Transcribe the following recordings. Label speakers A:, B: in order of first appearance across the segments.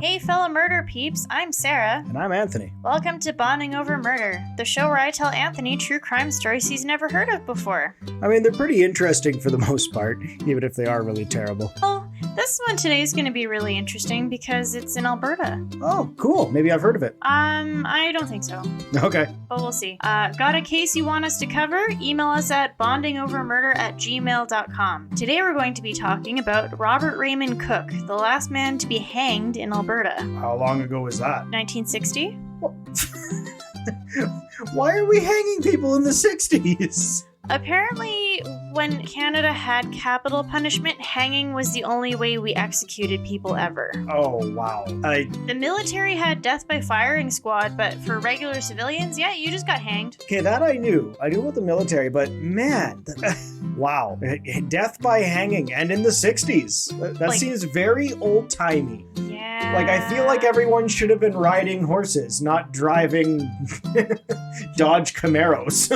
A: Hey fellow murder peeps, I'm Sarah.
B: And I'm Anthony.
A: Welcome to Bonding Over Murder, the show where I tell Anthony true crime stories he's never heard of before.
B: I mean, they're pretty interesting for the most part, even if they are really terrible.
A: Well, this one today is going to be really interesting because it's in Alberta.
B: Oh, cool. Maybe I've heard of it.
A: I don't think so.
B: Okay.
A: But we'll see. Got a case you want us to cover? Email us at bondingovermurder@gmail.com. Today we're going to be talking about Robert Raymond Cook, the last man to be hanged in Alberta.
B: How long ago was that?
A: 1960?
B: Why are we hanging people in the 60s?
A: Apparently, when Canada had capital punishment, hanging was the only way we executed people ever.
B: Oh, wow.
A: The military had death by firing squad, but for regular civilians, yeah, you just got hanged.
B: Okay, that I knew. I knew about the military, but man, wow. Death by hanging, and in the 60s. That seems very old-timey.
A: Yeah.
B: Like, I feel like everyone should have been riding horses, not driving Dodge Camaros.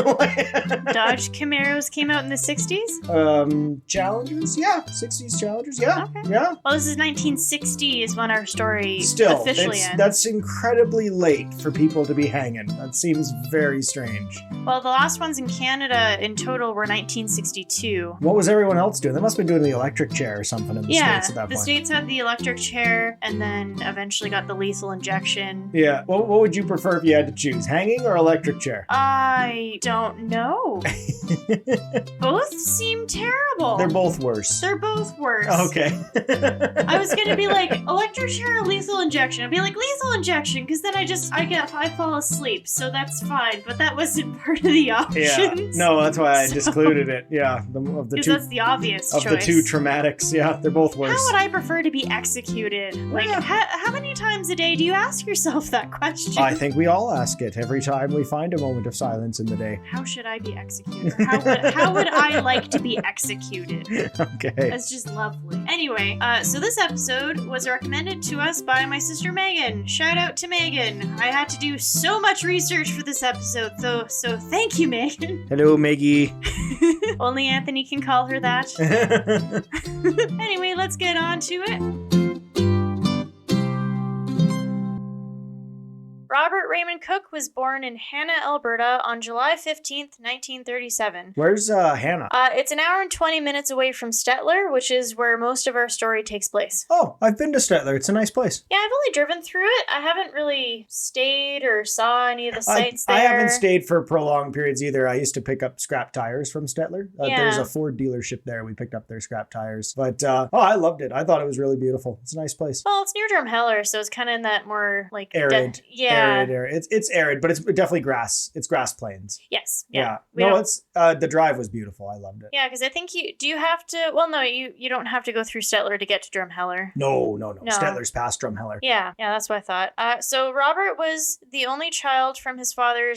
A: Dodge Camaros came out in the 60s?
B: Challengers? Yeah. 60s Challengers? Yeah.
A: Okay.
B: Yeah.
A: Well, this is 1960 is when our story
B: Still,
A: officially ends.
B: That's incredibly late for people to be hanging. That seems very strange.
A: Well, the last ones in Canada in total were 1962.
B: What was everyone else doing? They must have been doing the electric chair or something in the States at that point.
A: The States had the electric chair and then eventually got the lethal injection.
B: Yeah. What would you prefer if you had to choose? Hanging or electric chair?
A: I don't know. Both seem terrible.
B: They're both worse.
A: They're both worse.
B: Okay.
A: I was gonna be like, electric chair or lethal injection? I'd be like, lethal injection, because then I fall asleep, so that's fine. But that wasn't part of the options.
B: Yeah. No, that's why I discluded it. Yeah.
A: Because that's the obvious choice.
B: Of the two traumatics. Yeah, they're both worse.
A: How would I prefer to be executed? Like, how many times a day do you ask yourself that question?
B: I think we all ask it every time we find a moment of silence in the day.
A: How should I be executed? How would I like to be executed?
B: Okay.
A: That's just lovely. Anyway, so this episode was recommended to us by my sister Megan. Shout out to Megan. I had to do so much research for this episode, so thank you, Megan.
B: Hello, Maggie.
A: Only Anthony can call her that. Anyway, let's get on to it. Robert Raymond Cook was born in Hanna, Alberta on July 15th, 1937.
B: Where's Hannah?
A: It's an hour and 20 minutes away from Stettler, which is where most of our story takes place.
B: Oh, I've been to Stettler. It's a nice place.
A: Yeah, I've only driven through it. I haven't really stayed or saw any of the sights there.
B: I haven't stayed for prolonged periods either. I used to pick up scrap tires from Stettler. There's a Ford dealership there. We picked up their scrap tires. But, I loved it. I thought it was really beautiful. It's a nice place.
A: Well, it's near Drumheller, so it's kind of in that more, like...
B: Arid. Arid. It's arid, but it's definitely grass. It's grass plains.
A: Yes.
B: Yeah. It's the drive was beautiful. I loved it.
A: Yeah, because I think you have to. Well, no, you don't have to go through Stettler to get to Drumheller.
B: No. Stettler's past Drumheller.
A: Yeah, that's what I thought. So Robert was the only child from his father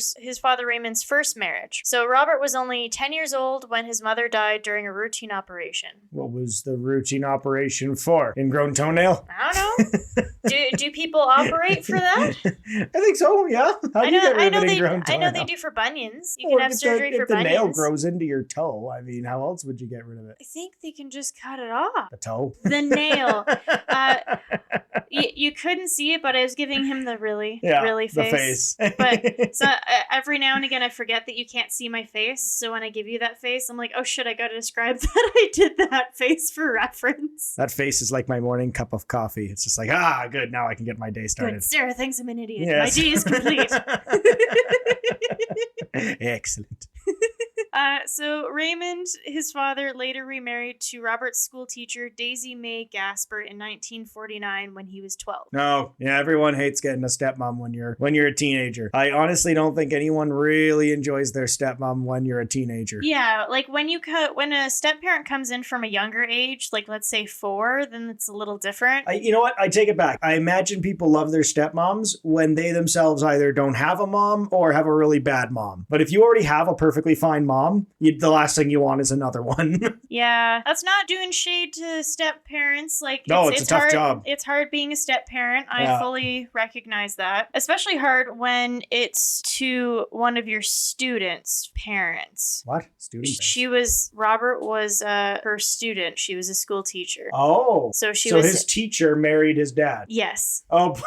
A: Raymond's first marriage. So Robert was only 10 years old when his mother died during a routine operation.
B: What was the routine operation for? Ingrown toenail?
A: I don't know. Do people operate for that?
B: I think so. Yeah.
A: I know they do for bunions. You can have surgery for bunions.
B: If the nail grows into your toe, I mean, how else would you get rid of it?
A: I think they can just cut it off.
B: The toe?
A: The nail. You couldn't see it, but I was giving him the really face.
B: The face.
A: But so every now and again, I forget that you can't see my face. So when I give you that face, I'm like, oh shit, I got to describe that I did that face for reference.
B: That face is like my morning cup of coffee. It's just like, good. Now I can get my day started.
A: Good. Sarah thinks I'm an idiot.
B: Yes.
A: My day is complete.
B: Excellent.
A: So Raymond, his father, later remarried to Robert's school teacher Daisy Mae Gaspert in 1949 when he was 12.
B: No, yeah, everyone hates getting a stepmom when you're a teenager. I honestly don't think anyone really enjoys their stepmom when you're a teenager.
A: Yeah, like when a step-parent comes in from a younger age, like let's say 4, then it's a little different.
B: You know what? I take it back. I imagine people love their stepmoms when they themselves either don't have a mom or have a really bad mom. But if you already have a perfectly fine mom, mom, the last thing you want is another one.
A: Yeah, that's not doing shade to step parents. Like,
B: no, it's a tough
A: hard,
B: job.
A: It's hard being a step parent. I fully recognize that. Especially hard when it's to one of your students' parents.
B: What? Student?
A: Robert was her student. She was a school teacher.
B: Oh.
A: So
B: his teacher married his dad.
A: Yes.
B: Oh.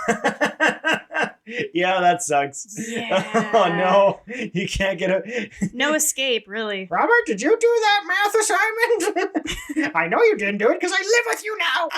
B: Yeah, that sucks.
A: Yeah.
B: Oh, no. You can't get
A: no escape, really.
B: Robert, did you do that math assignment? I know you didn't do it because I live with you now.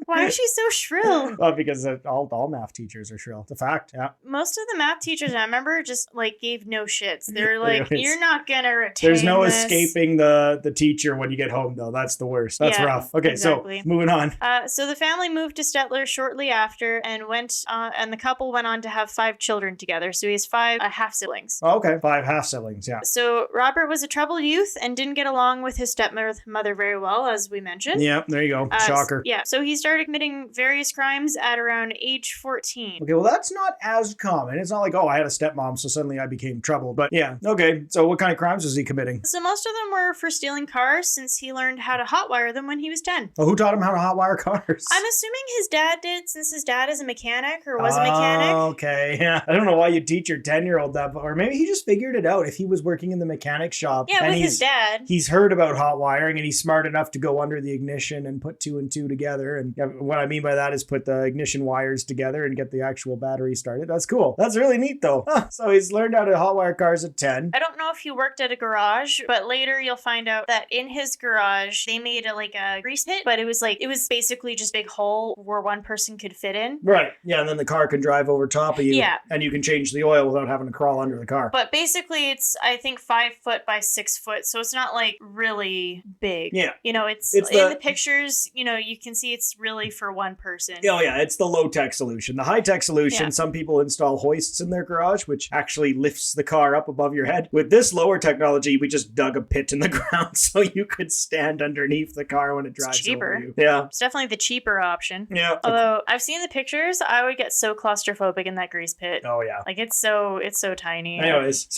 A: Why is she so shrill?
B: Oh, because all math teachers are shrill. It's a fact, yeah.
A: Most of the math teachers I remember just, like, gave no shits. They're like, you're not gonna retain
B: There's no
A: this.
B: escaping the teacher when you get home, though. That's the worst. That's rough. Okay,
A: exactly.
B: So moving on.
A: So the family moved to Stettler shortly after and and the couple went on to have 5 children together. So he has 5 half-siblings.
B: Oh, okay. 5 half-siblings, yeah.
A: So Robert was a troubled youth and didn't get along with his stepmother very well, as we mentioned.
B: Yeah, there you go. Shocker.
A: So he started committing various crimes at around age 14.
B: Okay, well, that's not as common. It's not like, oh, I had a stepmom, so suddenly I became troubled. But yeah, okay. So what kind of crimes was he committing?
A: So most of them were for stealing cars, since he learned how to hotwire them when he was 10.
B: Oh, who taught him how to hotwire cars?
A: I'm assuming his dad did, since his dad is a mechanic or was a mechanic.
B: Okay, yeah. I don't know why you teach your 10-year-old that, or maybe he just figured it out if he was working in the mechanic shop.
A: Yeah, with his dad.
B: He's heard about hot wiring and he's smart enough to go under the ignition and put 2 and 2 together. And what I mean by that is put the ignition wires together and get the actual battery started. That's cool. That's really neat, though. So he's learned how to hotwire cars at 10.
A: I don't know if he worked at a garage, but later you'll find out that in his garage they made a grease pit, but it was basically just a big hole where one person could fit in.
B: Right. Yeah, and then the car can drive over top of you. Yeah. And you can change the oil without having to crawl under the car.
A: But basically it's, I think, 5 foot by 6 foot, so it's not really big.
B: Yeah.
A: It's in the pictures, you can see it's really for one person.
B: Oh yeah, it's the low-tech solution. The high-tech solution, some people install hoists in their garage, which actually lifts the car up above your head. With this lower technology, we just dug a pit in the ground so you could stand underneath the car when it drives over you. Yeah.
A: It's definitely the cheaper option.
B: Yeah.
A: Although I've seen the pictures, I would get so claustrophobic in that grease pit.
B: Oh yeah.
A: It's so tiny.
B: Anyways,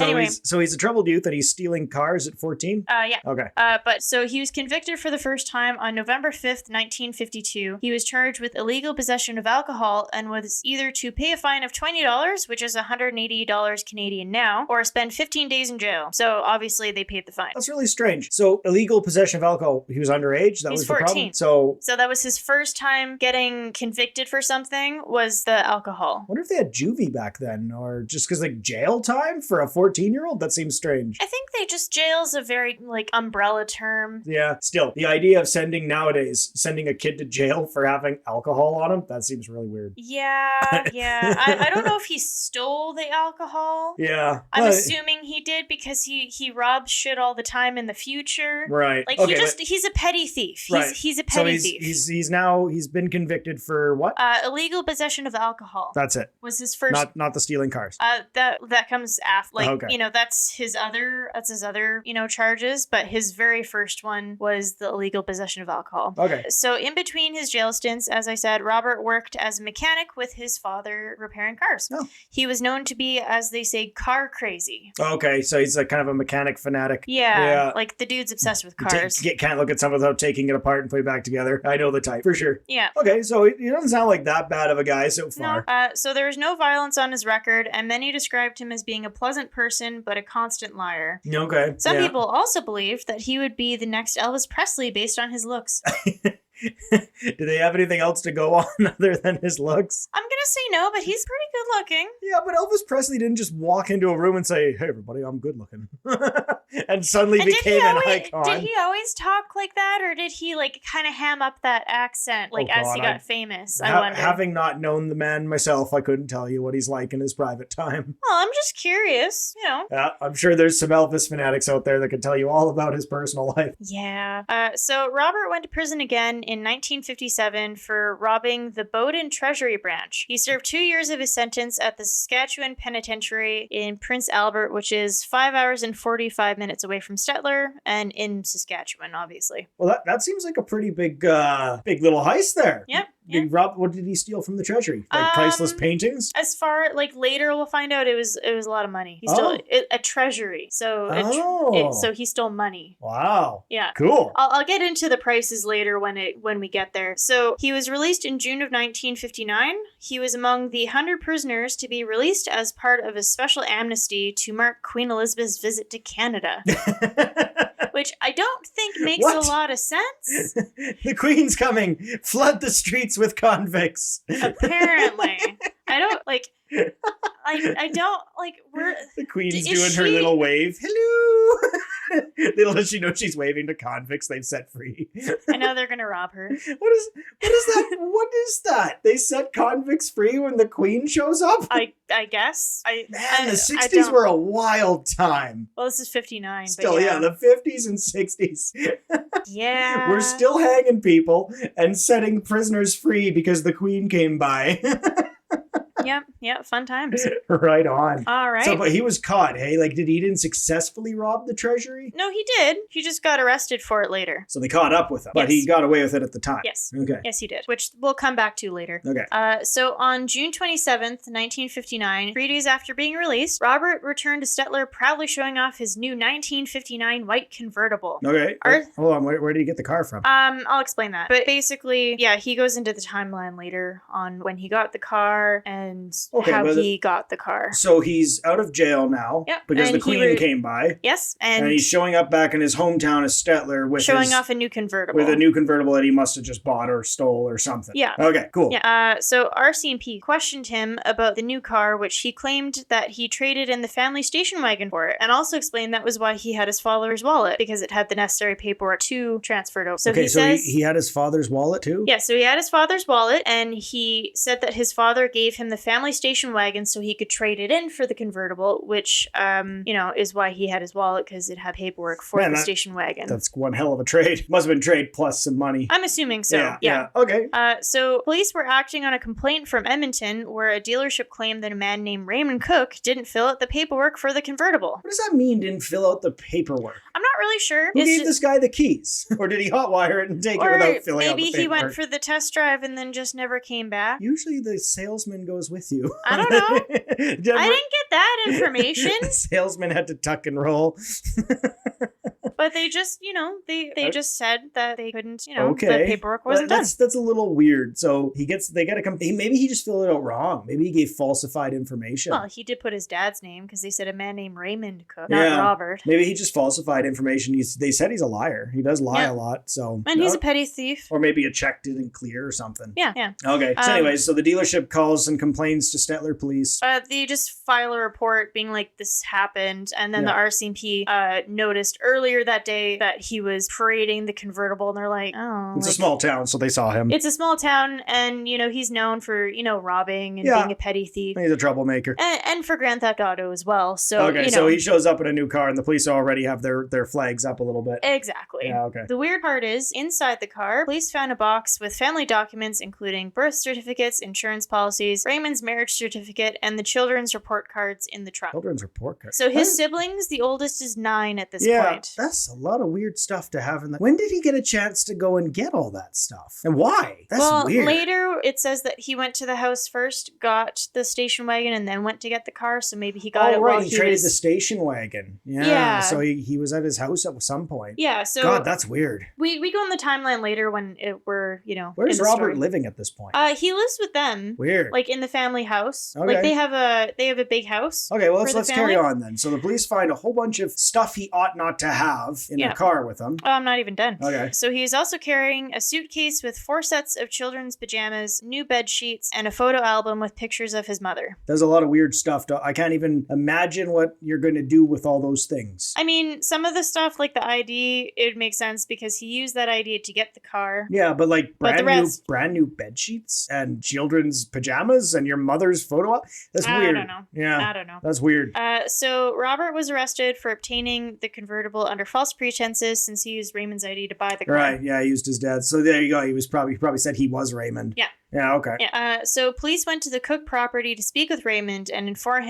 B: so he's a troubled youth and he's stealing cars at 14?
A: Yeah.
B: Okay.
A: But so he was convicted for the first time on November 5th, 1952. He was charged with illegal possession of alcohol and was either to pay a fine of $20, which is $180 Canadian now, or spend 15 days in jail. So obviously they paid the fine.
B: That's really strange. So illegal possession of alcohol, he was underage? That was 14. The problem? So
A: that was his first time getting convicted for something, was the alcohol.
B: I wonder if they had juvie back then, or just because jail time for a 14-year-old? That seems strange.
A: I think jail's a very umbrella term.
B: Yeah, still, the idea of sending a kid to jail for having alcohol on him, that seems really weird.
A: Yeah. I don't know if he stole the alcohol.
B: Yeah.
A: I'm assuming he did because he robs shit all the time in the future.
B: Right.
A: He's a petty thief. He's a petty thief.
B: He's been convicted for what?
A: Illegal possession of alcohol.
B: That's it.
A: Was his first.
B: Not the stealing cars.
A: That comes after.
B: Okay.
A: That's his other charges, but his very first one was the illegal possession of alcohol.
B: Okay.
A: So in between his jail stints, as I said, Robert worked as a mechanic with his father repairing cars.
B: Oh.
A: He was known to be, as they say, car crazy.
B: Okay, so he's kind of a mechanic fanatic.
A: Yeah. The dude's obsessed with cars.
B: Can't look at something without taking it apart and put it back together. I know the type, for sure.
A: Yeah.
B: Okay, so he doesn't sound like that bad of a guy so far.
A: No. So there was no violence on his record, and many described him as being a pleasant person, but a constant liar.
B: Okay.
A: Some people also believed that he would be the next Elvis Presley based on his looks.
B: Do they have anything else to go on other than his looks?
A: I'm gonna say no, but he's pretty good looking.
B: Yeah, but Elvis Presley didn't just walk into a room and say, "Hey, everybody, I'm good looking," and suddenly became an icon.
A: Did he always talk like that, or did he kind of ham up that accent as he got famous? I wonder.
B: Having not known the man myself, I couldn't tell you what he's like in his private time.
A: Well, I'm just curious,
B: Yeah, I'm sure there's some Elvis fanatics out there that can tell you all about his personal life.
A: Yeah. So Robert went to prison again in 1957 for robbing the Bowden Treasury Branch. He served 2 years of his sentence at the Saskatchewan Penitentiary in Prince Albert, which is 5 hours and 45 minutes away from Stettler, and in Saskatchewan, obviously.
B: Well, that seems like a pretty big little heist there.
A: Yep. Yeah.
B: What did he steal from the treasury? Like priceless paintings?
A: As far later we'll find out it was a lot of money. He stole a treasury. So so he stole money.
B: Wow.
A: Yeah.
B: Cool.
A: I'll get into the prices later when we get there. So he was released in June of 1959. He was among the 100 prisoners to be released as part of a special amnesty to mark Queen Elizabeth's visit to Canada. Which I don't think makes a lot of sense.
B: The Queen's coming. Flood the streets with convicts.
A: Apparently. I don't we're...
B: The Queen's doing her little wave. Hello! Little does she know she's waving to convicts they've set free.
A: I know they're gonna rob her.
B: What is that? What is that? They set convicts free when the Queen shows up?
A: I guess.
B: The 60s were a wild time.
A: Well, this is 59.
B: Still,
A: but
B: yeah, the 50s and 60s.
A: Yeah.
B: We're still hanging people and setting prisoners free because the Queen came by.
A: Yep, fun times.
B: Right on.
A: All right.
B: So, but he was caught, hey? Like, he didn't successfully rob the treasury?
A: No, he did. He just got arrested for it later.
B: So they caught up with him, but he got away with it at the time.
A: Yes.
B: Okay.
A: Yes, he did, which we'll come back to later.
B: Okay.
A: So on June 27th, 1959, 3 days after being released, Robert returned to Stettler proudly showing off his new 1959 white convertible.
B: Okay. Hold on, where did he get the car from?
A: I'll explain that. But basically, yeah, he goes into the timeline later on when he got the car and how he got the car.
B: So he's out of jail now because the Queen came by.
A: Yes.
B: And he's showing up back in his hometown of Stettler with
A: showing off a new convertible.
B: With a new convertible that he must have just bought or stole or something.
A: Yeah.
B: Okay, cool.
A: Yeah. So RCMP questioned him about the new car, which he claimed that he traded in the family station wagon for it, and also explained that was why he had his father's wallet, because it had the necessary paperwork to transfer it over. So
B: he had his father's wallet too?
A: Yeah, so he had his father's wallet, and he said that his father gave him the family station wagon so he could trade it in for the convertible, which, is why he had his wallet, because it had paperwork for the station wagon.
B: That's one hell of a trade. Must have been trade plus some money.
A: I'm assuming so.
B: Yeah. Okay.
A: So police were acting on a complaint from Edmonton where a dealership claimed that a man named Raymond Cook didn't fill out the paperwork for the convertible.
B: What does that mean, didn't fill out the paperwork?
A: I'm not really sure.
B: Who gave this guy the keys? Or did he hotwire it and take it without filling out the paperwork?
A: Maybe he went for the test drive and then just never came back.
B: Usually the salesman goes with you.
A: I don't know. I didn't get that information.
B: The salesman had to tuck and roll.
A: But they just, they just said that they couldn't, the paperwork wasn't done.
B: That's a little weird. So maybe he just filled it out wrong. Maybe he gave falsified information.
A: Well, he did put his dad's name because they said a man named Raymond Cook, not Robert.
B: Maybe he just falsified information. They said he's a liar. He does lie a lot. So
A: and he's a petty thief.
B: Or maybe a check didn't clear or something.
A: Yeah.
B: Okay. So anyways, so the dealership calls and complains to Stettler police.
A: They just file a report being like, this happened. And then the RCMP noticed earlier that day that he was parading the convertible, and they're like, oh.
B: It's a small town, so they saw him.
A: It's a small town, and, he's known for, robbing and being a petty thief.
B: He's a troublemaker.
A: And for Grand Theft Auto as well. So,
B: so he shows up in a new car, and the police already have their flags up a little bit.
A: Exactly.
B: Yeah, okay.
A: The weird part is, inside the car, police found a box with family documents, including birth certificates, insurance policies, Raymond's marriage certificate, and the children's report cards in the trunk.
B: Children's report cards?
A: So his siblings, the oldest is 9 at this point.
B: Yeah, that's a lot of weird stuff to have in that. When did he get a chance to go and get all that stuff? And why? That's weird.
A: Later it says that he went to the house first, got the station wagon, and then went to get the car, so maybe he got it while
B: he traded the station wagon. Yeah. So he was at his house at some point.
A: Yeah, so...
B: God, that's weird.
A: We go in the timeline later when we're,
B: Where's Robert living at this point?
A: He lives with them.
B: Weird.
A: Like in the family house.
B: Okay.
A: Like they have a big house.
B: Okay, well let's carry on then. So the police find a whole bunch of stuff he ought not to have in the car with him.
A: Oh, I'm not even done.
B: Okay.
A: So he is also carrying a suitcase with 4 sets of children's pajamas, new bed sheets, and a photo album with pictures of his mother.
B: There's a lot of weird stuff. I can't even imagine what you're going to do with all those things.
A: I mean, some of the stuff, like the ID, it would make sense because he used that ID to get the car.
B: Yeah, but like brand new bed sheets and children's pajamas and your mother's photo album? That's weird.
A: I don't know.
B: Yeah.
A: I don't know.
B: That's weird.
A: So Robert was arrested for obtaining the convertible under false pretenses since he used Raymond's ID to buy the car.
B: Right, yeah, he used his dad. So there you go. He probably said he was Raymond.
A: Yeah.
B: Yeah, okay.
A: Yeah, so police went to the Cook property to speak with Raymond and inform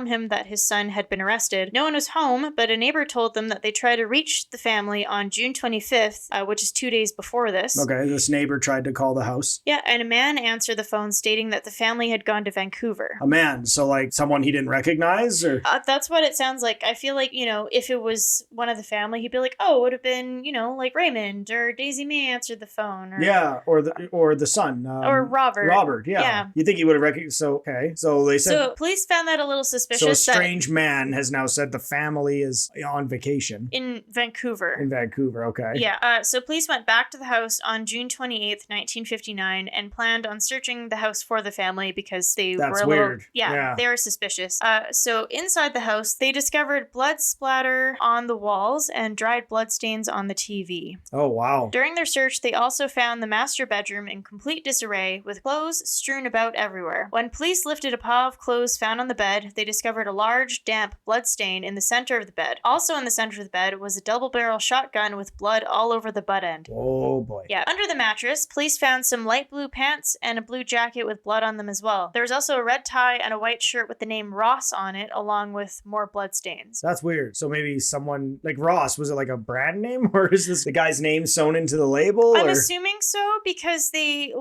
A: him that his son had been arrested. No one was home, but a neighbor told them that they tried to reach the family on June 25th, which is 2 days before this.
B: Okay, this neighbor tried to call the house.
A: Yeah, and a man answered the phone stating that the family had gone to Vancouver.
B: A man, so like someone he didn't recognize, or?
A: That's what it sounds like. I feel like, if it was one of the family, he'd be like, oh, it would have been, like Raymond or Daisy May answered the phone. Or,
B: yeah, or the son.
A: Or Robert.
B: Robert, yeah. You think he would have recognized? So, okay. So they said.
A: So police found that a little suspicious.
B: So a strange man has now said the family is on vacation.
A: In Vancouver.
B: In Vancouver, okay.
A: Yeah, so police went back to the house on June 28th, 1959, and planned on searching the house for the family because they were a little...
B: weird.
A: Yeah, they were suspicious. So inside the house, they discovered blood splatter on the walls and dried bloodstains on the TV.
B: Oh, wow.
A: During their search, they also found the master bedroom in complete disarray with clothes strewn about everywhere. When police lifted a pile of clothes found on the bed, they discovered a large, damp blood stain in the center of the bed. Also in the center of the bed was a double-barrel shotgun with blood all over the butt end.
B: Oh, boy.
A: Yeah. Under the mattress, police found some light blue pants and a blue jacket with blood on them as well. There was also a red tie and a white shirt with the name Ross on it, along with more blood stains.
B: That's weird. So maybe someone, like Ross, was it like a brand name? Or is this the guy's name sewn into the label?
A: I'm assuming so, because they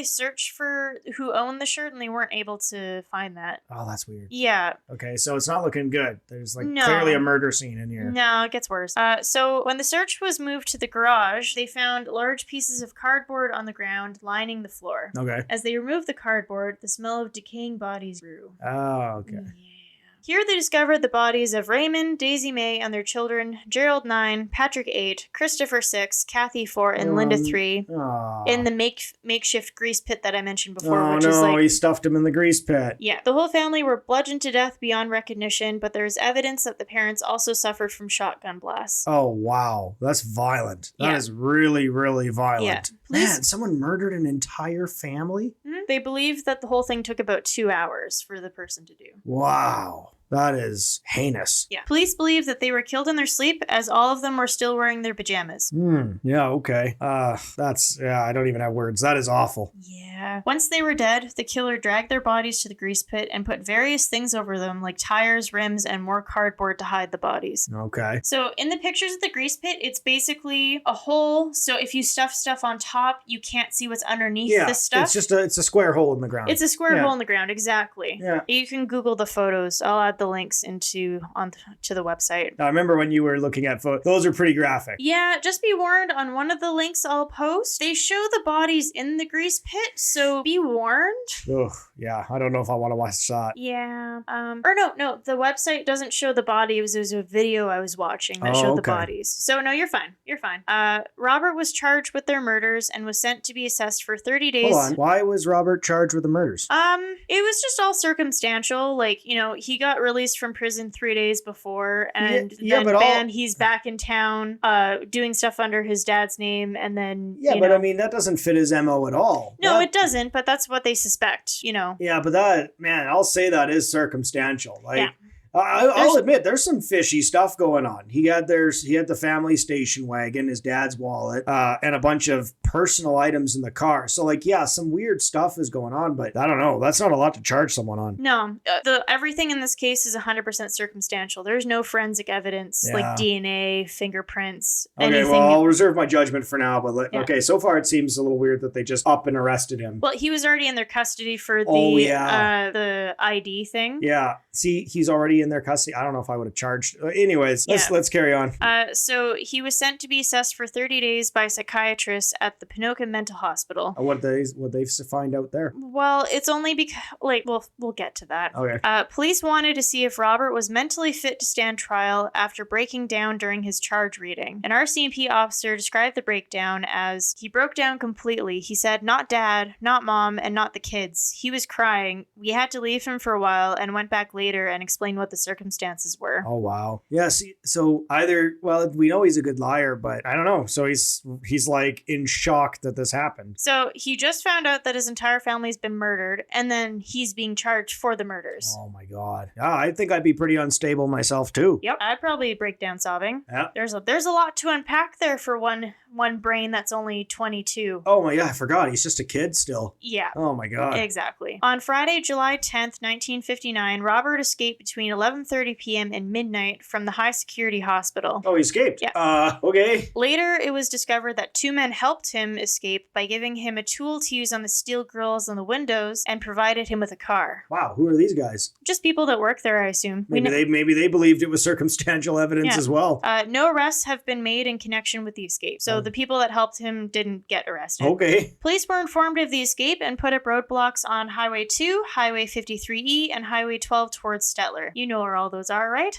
A: searched for who owned the shirt and they weren't able to find that.
B: Oh, that's weird.
A: Yeah.
B: Okay, so it's not looking good. There's clearly a murder scene in here.
A: No, it gets worse. So when the search was moved to the garage, they found large pieces of cardboard on the ground lining the floor.
B: Okay.
A: As they removed the cardboard, the smell of decaying bodies grew.
B: Oh, okay.
A: Yeah. Here they discovered the bodies of Raymond, Daisy May, and their children, Gerald 9, Patrick 8, Christopher 6, Kathy 4, and Linda 3, in the makeshift grease pit that I mentioned before.
B: He stuffed him in the grease pit.
A: Yeah. The whole family were bludgeoned to death beyond recognition, but there is evidence that the parents also suffered from shotgun blasts.
B: Oh, wow. That's violent. That is really, really violent.
A: Yeah.
B: Man, someone murdered an entire family?
A: Mm-hmm. They believe that the whole thing took about 2 hours for the person to do.
B: Wow. That is heinous.
A: Yeah. Police believe that they were killed in their sleep, as all of them were still wearing their pajamas.
B: Yeah, okay. I don't even have words. That is awful.
A: Yeah. Once they were dead, the killer dragged their bodies to the grease pit and put various things over them, like tires, rims, and more cardboard to hide the bodies.
B: Okay.
A: So in the pictures of the grease pit, it's basically a hole. So if you stuff stuff on top, you can't see what's underneath this stuff.
B: It's just it's a square hole in the ground.
A: It's a square hole in the ground, exactly.
B: Yeah.
A: You can Google the photos. I'll add the links to the website.
B: I remember when you were looking at photos. Those are pretty graphic.
A: Yeah, just be warned, on one of the links I'll post, they show the bodies in the grease pit, so be warned.
B: Ugh, yeah, I don't know if I want to watch that.
A: Yeah. No, the website doesn't show the bodies. It was a video I was watching that showed the bodies. So no, you're fine. You're fine. Robert was charged with their murders and was sent to be assessed for 30 days.
B: Hold on. Why was Robert charged with the murders?
A: It was just all circumstantial. Like, he got released from prison 3 days before, and then he's back in town doing stuff under his dad's name, and then
B: I mean, that doesn't fit his MO at all.
A: No, it doesn't, but that's what they suspect,
B: Yeah, but I'll say that is circumstantial. I'll admit there's some fishy stuff going on. He had the family station wagon, his dad's wallet, and a bunch of personal items in the car. So some weird stuff is going on, but I don't know. That's not a lot to charge someone on.
A: No, everything in this case is 100% circumstantial. There's no forensic evidence like DNA, fingerprints, anything.
B: Well, I'll reserve my judgment for now, but okay, so far it seems a little weird that they just up and arrested him.
A: Well, he was already in their custody for the ID thing.
B: Yeah. See, he's already in their custody. I don't know if I would have charged. Anyways, let's carry on.
A: So he was sent to be assessed for 30 days by psychiatrists at the Pinoca Mental Hospital.
B: What they find out there?
A: Well, it's only because we'll get to that.
B: Okay.
A: Police wanted to see if Robert was mentally fit to stand trial after breaking down during his charge reading. An RCMP officer described the breakdown as, he broke down completely. He said, not dad, not mom, and not the kids. He was crying. We had to leave him for a while and went back later and explained what the circumstances were.
B: Oh, wow. Yeah, so we know he's a good liar, but I don't know. So he's like in shock that this happened.
A: So he just found out that his entire family's been murdered, and then he's being charged for the murders.
B: Oh my God. Yeah, I think I'd be pretty unstable myself too.
A: Yep. I'd probably break down sobbing.
B: Yeah.
A: There's a lot to unpack there for one one brain that's only 22.
B: Oh my god, I forgot. He's just a kid still.
A: Yeah.
B: Oh my god.
A: Exactly. On Friday, July 10th, 1959, Robert escaped between 11:30 p.m. and midnight from the high security hospital.
B: Oh, he escaped?
A: Yeah.
B: Okay.
A: Later, it was discovered that two men helped him escape by giving him a tool to use on the steel grills on the windows and provided him with a car.
B: Wow, who are these guys?
A: Just people that work there, I assume.
B: Maybe they believed it was circumstantial evidence as well.
A: No arrests have been made in connection with the escape, so the people that helped him didn't get arrested.
B: Okay.
A: Police were informed of the escape and put up roadblocks on Highway 2, Highway 53E, and Highway 12 towards Stettler. You know where all those are, right?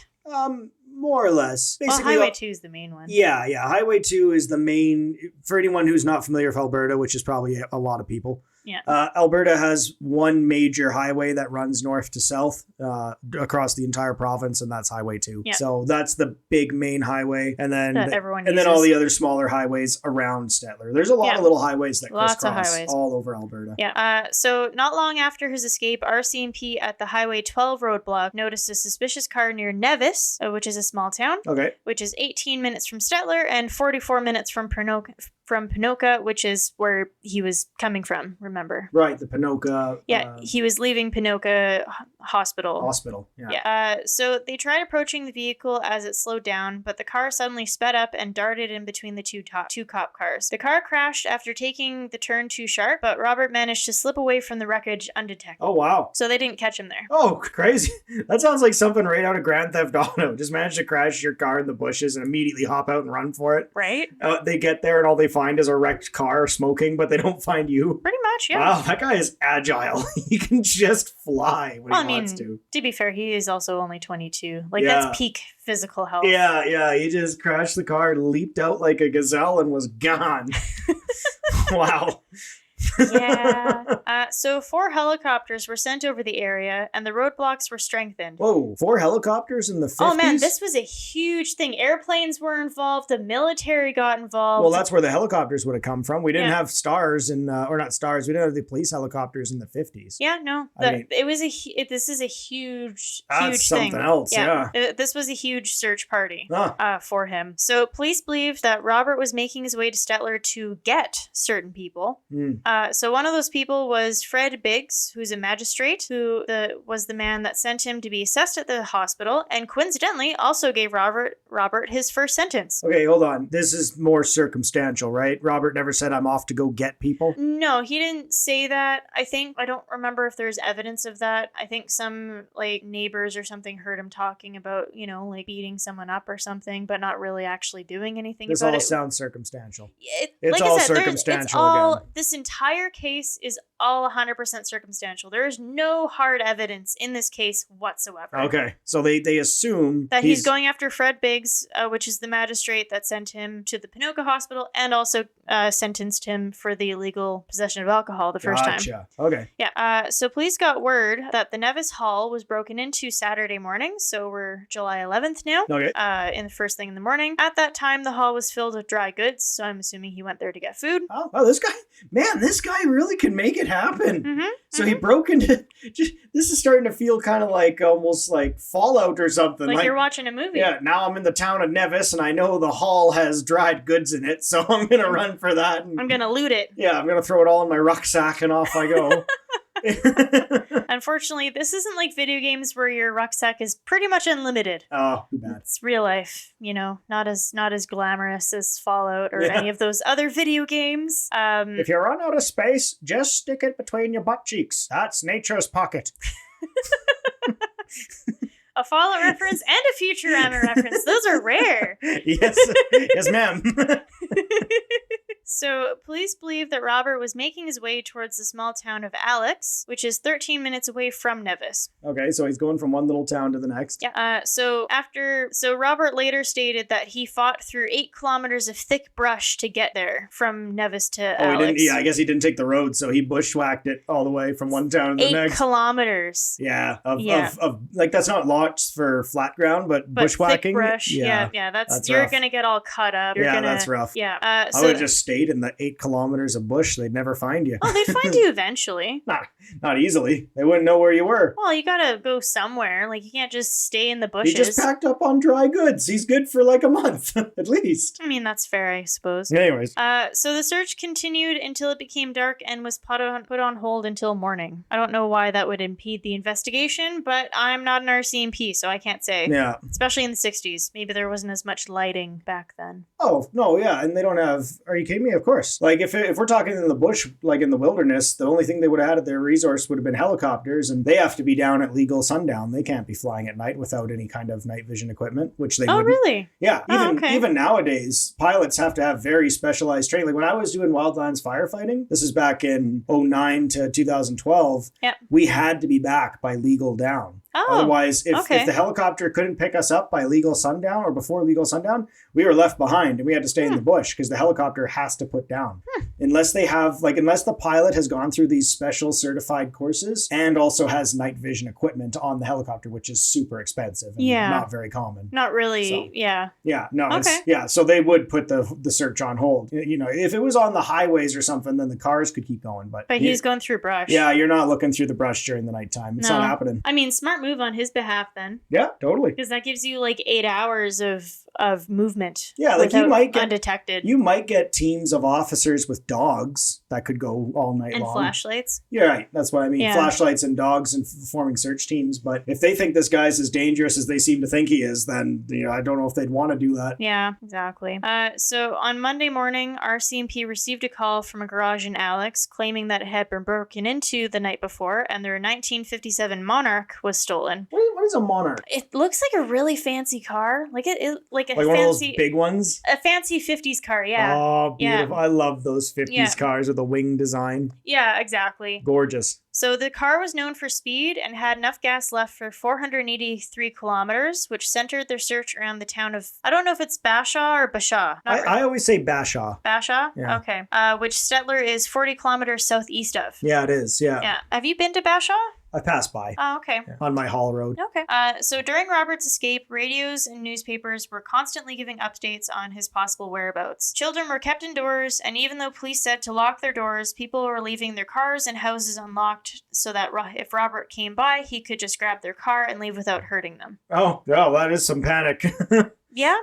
B: More or less.
A: Basically, well, Highway 2 is the main one.
B: Yeah. Highway 2 is the main, for anyone who's not familiar with Alberta, which is probably a lot of people.
A: Yeah.
B: Alberta has one major highway that runs north to south across the entire province, and that's Highway 2. Yeah. So that's the big main highway, and then then all the other smaller highways around Stettler. There's a lot of little highways that crisscross all over Alberta.
A: Yeah. So not long after his escape, RCMP at the Highway 12 roadblock noticed a suspicious car near Nevis, which is a small town.
B: Okay.
A: Which is 18 minutes from Stettler and 44 minutes from Ponoka, which is where he was coming from, remember?
B: Right, the Ponoka.
A: Yeah, he was leaving Ponoka Hospital.
B: Yeah.
A: So they tried approaching the vehicle as it slowed down, but the car suddenly sped up and darted in between the two cop cars. The car crashed after taking the turn too sharp, but Robert managed to slip away from the wreckage undetected.
B: Oh, wow.
A: So they didn't catch him there.
B: Oh, crazy. That sounds like something right out of Grand Theft Auto. Just manage to crash your car in the bushes and immediately hop out and run for it.
A: Right.
B: They get there and all they find is a wrecked car smoking, but they don't find you.
A: Pretty much, yeah.
B: Wow, that guy is agile. He can just fly when he wants to.
A: To be fair, he is also only 22. That's peak physical health.
B: Yeah. He just crashed the car, leaped out like a gazelle, and was gone. Wow.
A: Yeah. So 4 helicopters were sent over the area and the roadblocks were strengthened.
B: Whoa, 4 helicopters in the 50s?
A: Oh man, this was a huge thing. Airplanes were involved. The military got involved.
B: Well, that's where the helicopters would have come from. We didn't have stars or not stars. We didn't have the police helicopters in the 50s.
A: Yeah, no. This is a huge thing.
B: Something else, yeah.
A: This was a huge search party for him. So police believed that Robert was making his way to Stettler to get certain people. So one of those people was Fred Biggs, who's a magistrate, who was the man that sent him to be assessed at the hospital, and coincidentally also gave Robert his first sentence.
B: Okay, hold on. This is more circumstantial, right? Robert never said, "I'm off to go get people"?
A: No, he didn't say that. I don't remember if there's evidence of that. I think some neighbors or something heard him talking about, beating someone up or something, but not really actually doing anything about it.
B: This all sounds circumstantial.
A: It's
B: all circumstantial again.
A: This entire case is all 100% circumstantial. There is no hard evidence in this case whatsoever.
B: Okay, so they assume
A: that he's going after Fred Biggs, which is the magistrate that sent him to the Ponoka Hospital and also sentenced him for the illegal possession of alcohol the first time.
B: Okay.
A: Yeah. So police got word that the Nevis Hall was broken into Saturday morning, so we're July 11th now.
B: Okay.
A: In the first thing in the morning. At that time, the hall was filled with dry goods, so I'm assuming he went there to get food.
B: Oh, this guy really can make it happen.
A: Mm-hmm.
B: So he broke into. This is starting to feel kind of like almost like Fallout or something.
A: Like you're watching a movie.
B: Yeah. Now I'm in the town of Nevis, and I know the hall has dried goods in it, so I'm gonna run for that.
A: I'm gonna loot it.
B: Yeah, I'm gonna throw it all in my rucksack, and off I go.
A: Unfortunately, this isn't like video games where your rucksack is pretty much unlimited.
B: Oh, too bad.
A: It's real life, not as glamorous as Fallout or any of those other video games.
B: If you run out of space, just stick it between your butt cheeks. That's nature's pocket.
A: A Fallout reference and a Futurama reference. Those are rare.
B: Yes, ma'am.
A: So, police believe that Robert was making his way towards the small town of Alex, which is 13 minutes away from Nevis.
B: Okay, so he's going from one little town to the next.
A: Yeah. So Robert later stated that he fought through 8 kilometers of thick brush to get there from Nevis to Alex.
B: I guess he didn't take the road, so he bushwhacked it all the way from one town to the next.
A: 8 kilometers.
B: Yeah. Of that's not lots for flat ground, but bushwhacking.
A: Thick brush. Yeah. That's you're
B: rough.
A: gonna get all cut up.
B: That's rough.
A: Yeah.
B: I would have just stayed stayed in the 8 kilometers of bush, they'd never find you.
A: Oh, they'd find you eventually.
B: Not easily. They wouldn't know where you were.
A: Well, you gotta go somewhere. Like, you can't just stay in the bushes.
B: He just packed up on dry goods. He's good for like a month, at least.
A: I mean, that's fair, I suppose.
B: Anyways.
A: So the search continued until it became dark and was put on hold until morning. I don't know why that would impede the investigation, but I'm not an RCMP, so I can't say.
B: Yeah.
A: Especially in the 60s. Maybe there wasn't as much lighting back then.
B: Oh, no, yeah. And they don't have... Are you kidding me? Of course. Like, if we're talking in the bush, like in the wilderness, the only thing they would have had at their resource would have been helicopters, and they have to be down at legal sundown. They can't be flying at night without any kind of night vision equipment, which they wouldn't.
A: Really?
B: Yeah.
A: Okay.
B: Even nowadays, pilots have to have very specialized training. Like, when I was doing wildlands firefighting, this is back in 2009 to 2012,
A: yep.
B: We had to be back by legal down.
A: Oh,
B: otherwise, if the helicopter couldn't pick us up by legal sundown or before legal sundown, we were left behind and we had to stay in the bush because the helicopter has to put down. Unless the pilot has gone through these special certified courses and also has night vision equipment on the helicopter, which is super expensive and not very common.
A: Not really,
B: so,
A: yeah.
B: Yeah, no,
A: okay.
B: So they would put the search on hold. You know, if it was on the highways or something, then the cars could keep going. But
A: he's going through brush.
B: Yeah, you're not looking through the brush during the nighttime. It's not happening.
A: I mean, smart move on his behalf then.
B: Yeah, totally.
A: Because that gives you like 8 hours of movement.
B: Yeah, like you might get
A: undetected.
B: You might get teams of officers with dogs that could go all night long.
A: And flashlights.
B: Yeah, right. That's what I mean.
A: Yeah.
B: Flashlights and dogs and forming search teams. But if they think this guy's as dangerous as they seem to think he is, then I don't know if they'd want to do that.
A: Yeah, exactly. So on Monday morning, RCMP received a call from a garage in Alex claiming that it had been broken into the night before and their 1957 Monarch was stolen.
B: What is a Monarch?
A: It looks like a really fancy car. Like
B: one of those big ones?
A: A fancy 50s car, yeah.
B: Oh, beautiful.
A: Yeah.
B: I love those 50s cars with the wing design.
A: Yeah, exactly.
B: Gorgeous.
A: So the car was known for speed and had enough gas left for 483 kilometers, which centered their search around the town of, I don't know if it's Bashaw or Bashaw.
B: I always say Bashaw.
A: Bashaw?
B: Yeah.
A: Okay. Which Stettler is 40 kilometers southeast of.
B: Yeah, it is. Yeah.
A: Yeah. Have you been to Bashaw?
B: I passed by.
A: Oh, okay.
B: Yeah, on my haul road.
A: Okay. So during Robert's escape, radios and newspapers were constantly giving updates on his possible whereabouts. Children were kept indoors, and even though police said to lock their doors, people were leaving their cars and houses unlocked so that if Robert came by, he could just grab their car and leave without hurting them.
B: Oh, that is some panic.
A: Yeah.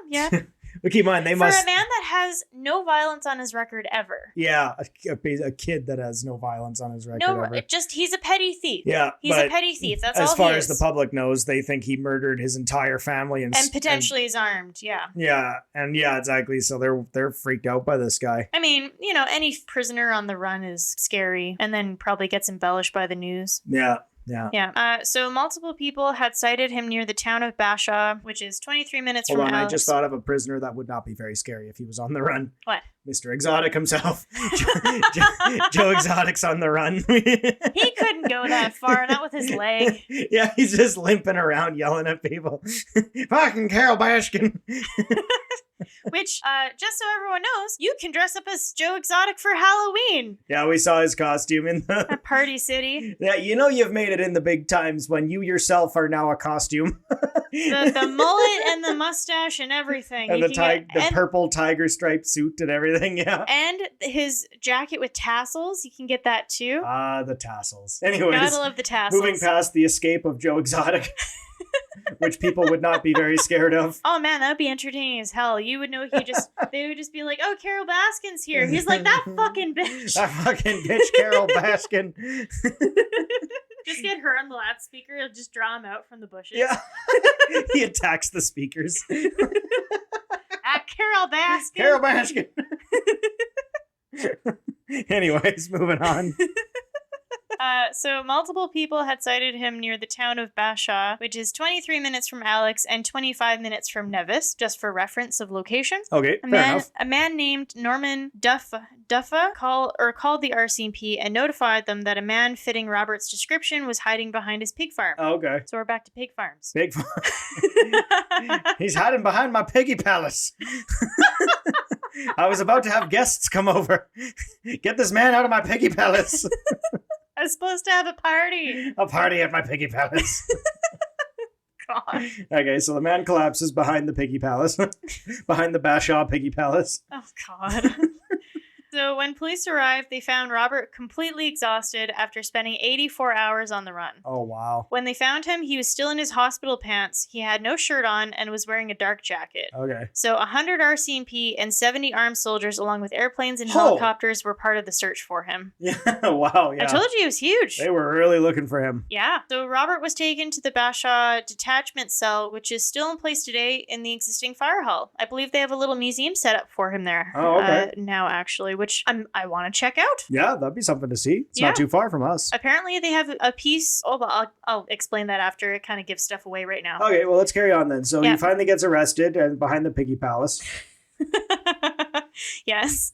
B: But keep in mind,
A: For a man that has no violence on his record ever.
B: Yeah, a kid that has no violence on his record ever.
A: He's a petty thief.
B: Yeah,
A: he's a petty thief. That's all he is.
B: As far as the public knows, they think he murdered his entire family and
A: potentially is armed. Yeah.
B: Yeah, and yeah, exactly. So they're freaked out by this guy.
A: I mean, any prisoner on the run is scary, and then probably gets embellished by the news.
B: Yeah.
A: So multiple people had sighted him near the town of Bashaw, which is 23 minutes from Alex.
B: I just thought of a prisoner that would not be very scary if he was on the run.
A: What?
B: Mr. Exotic himself. Joe Exotic's on the run.
A: He couldn't go that far, not with his leg.
B: Yeah, he's just limping around yelling at people. Fucking Carol Baskin.
A: Which, just so everyone knows, you can dress up as Joe Exotic for Halloween.
B: Yeah, we saw his costume in the
A: Party City.
B: Yeah, you've made it in the big times when you yourself are now a costume.
A: the mullet and the mustache and everything.
B: And the purple tiger striped suit and everything, yeah.
A: And his jacket with tassels, you can get that too.
B: The tassels. Anyways,
A: gotta love the tassels.
B: Moving past the escape of Joe Exotic. Which people would not be very scared of.
A: Oh man, that would be entertaining as hell. You would know they would just be like, oh, Carol Baskin's here. He's like, that fucking bitch.
B: That fucking bitch, Carol Baskin.
A: Just get her on the loudspeaker. It'll just draw him out from the bushes.
B: Yeah. He attacks the speakers.
A: Carol Baskin.
B: Carol Baskin. Anyways, moving on.
A: So multiple people had sighted him near the town of Bashaw, which is 23 minutes from Alex and 25 minutes from Nevis, just for reference of location.
B: Okay, fair enough.
A: A man named Norman Duffa called the RCMP and notified them that a man fitting Robert's description was hiding behind his pig farm.
B: Oh, okay.
A: So we're back to pig farms.
B: Pig farm. He's hiding behind my piggy palace. I was about to have guests come over. Get this man out of my piggy palace.
A: I was supposed to have a party.
B: A party at my piggy palace.
A: God.
B: Okay, so the man collapses behind the piggy palace. Behind the Bashaw piggy palace.
A: Oh, God. So when police arrived, they found Robert completely exhausted after spending 84 hours on the run.
B: Oh, wow.
A: When they found him, he was still in his hospital pants. He had no shirt on and was wearing a dark jacket.
B: Okay.
A: So 100 RCMP and 70 armed soldiers, along with airplanes and helicopters, were part of the search for him.
B: Yeah, wow, yeah.
A: I told you he was huge.
B: They were really looking for him.
A: Yeah. So Robert was taken to the Bashaw detachment cell, which is still in place today in the existing fire hall. I believe they have a little museum set up for him there.
B: Oh, okay.
A: Now, actually, which I want to check out.
B: Yeah, that'd be something to see. It's not too far from us.
A: Apparently, they have a piece. Oh, but I'll explain that after. It kind of gives stuff away right now.
B: Okay, well, let's carry on then. So he finally gets arrested and behind the Piggy Palace.
A: Yes.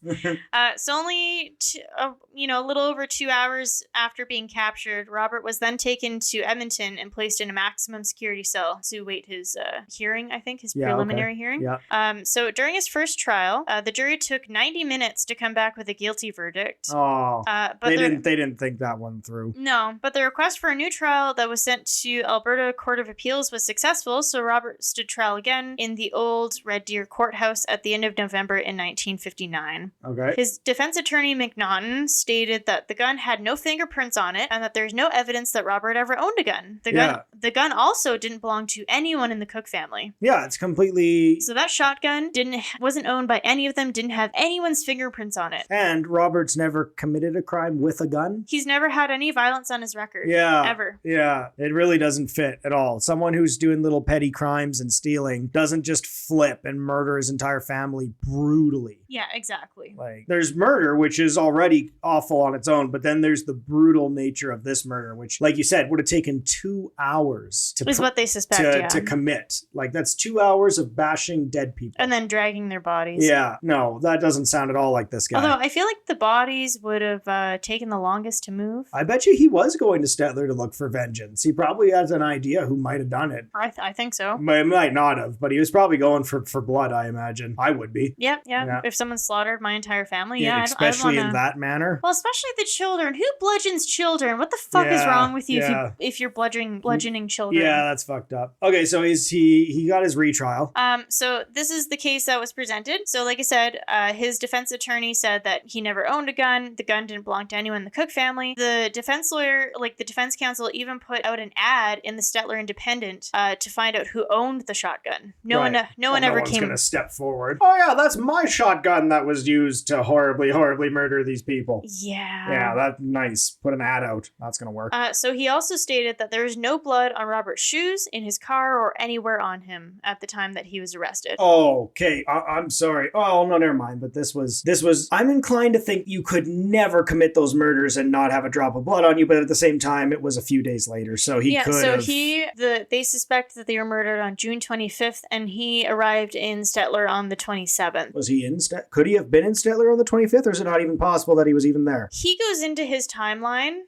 A: So only, a little over 2 hours after being captured, Robert was then taken to Edmonton and placed in a maximum security cell to wait his hearing, I think, his preliminary hearing.
B: Yeah.
A: So during his first trial, the jury took 90 minutes to come back with a guilty verdict.
B: Oh,
A: but
B: they didn't think that one through.
A: No, but the request for a new trial that was sent to Alberta Court of Appeals was successful, so Robert stood trial again in the old Red Deer Courthouse at the end of November in 1959.
B: Okay.
A: His defense attorney, McNaughton, stated that the gun had no fingerprints on it and that there's no evidence that Robert ever owned a gun. The gun also didn't belong to anyone in the Cook family.
B: Yeah, it's completely...
A: So that shotgun wasn't owned by any of them, didn't have anyone's fingerprints on it.
B: And Robert's never committed a crime with a gun?
A: He's never had any violence on his record.
B: Yeah.
A: Ever.
B: Yeah. It really doesn't fit at all. Someone who's doing little petty crimes and stealing doesn't just flip and murder his entire family brutally.
A: Yeah, exactly.
B: Like, there's murder, which is already awful on its own, but then there's the brutal nature of this murder, which, like you said, would have taken 2 hours
A: is what they suspect,
B: to commit. Like, that's 2 hours of bashing dead people.
A: And then dragging their bodies.
B: Yeah, no, that doesn't sound at all like this guy.
A: Although, I feel like the bodies would have taken the longest to move.
B: I bet you he was going to Stettler to look for vengeance. He probably has an idea who might have done it.
A: I think so.
B: Might not have, but he was probably going for blood, I imagine. I would be.
A: Yeah. If someone slaughtered my entire family,
B: especially in that manner.
A: Well, especially the children. Who bludgeons children? What the fuck is wrong with you if you're bludgeoning children?
B: Yeah, that's fucked up. Okay, so he got his retrial.
A: So this is the case that was presented. So like I said, his defense attorney said that he never owned a gun. The gun didn't belong to anyone in the Cook family. The defense lawyer, the defense counsel, even put out an ad in the Stettler Independent to find out who owned the shotgun. No one ever came.
B: Going to step forward. Oh yeah, that's my shotgun that was used to horribly murder these people. Yeah, that's nice. Put an ad out. That's going to work.
A: So he also stated that there was no blood on Robert's shoes, in his car, or anywhere on him at the time that he was arrested.
B: Okay, I'm sorry. Oh, no, never mind. But this was, I'm inclined to think you could never commit those murders and not have a drop of blood on you, but at the same time, it was a few days later, so he could have...
A: they suspect that they were murdered on June 25th, and he arrived in Stettler on the 27th.
B: Was he in Stettler? Could he have been in Stettler on the 25th, or is it not even possible that he was even there?
A: He goes into his timeline,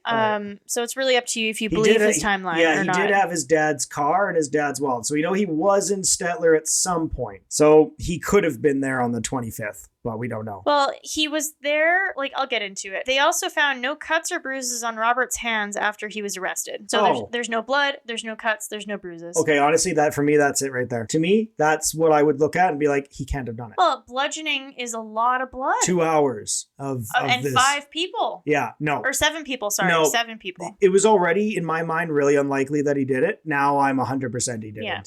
A: so it's really up to you if you believe his timeline or not.
B: Yeah, he did have his dad's car and his dad's wallet, so he was in Stettler at some point. So he could have been there on the 25th. Well, we don't know.
A: Well, he was there. I'll get into it. They also found no cuts or bruises on Robert's hands after he was arrested. So there's no blood, there's no cuts, there's no bruises.
B: Okay, honestly, for me, that's it right there. To me, that's what I would look at and be like, he can't have done it.
A: Well, bludgeoning is a lot of blood.
B: 2 hours of
A: and
B: this.
A: 5 people.
B: Yeah, no.
A: Or 7 people, sorry.
B: No,
A: 7 people.
B: It was already, in my mind, really unlikely that he did it. Now I'm 100% he didn't.
A: Yeah.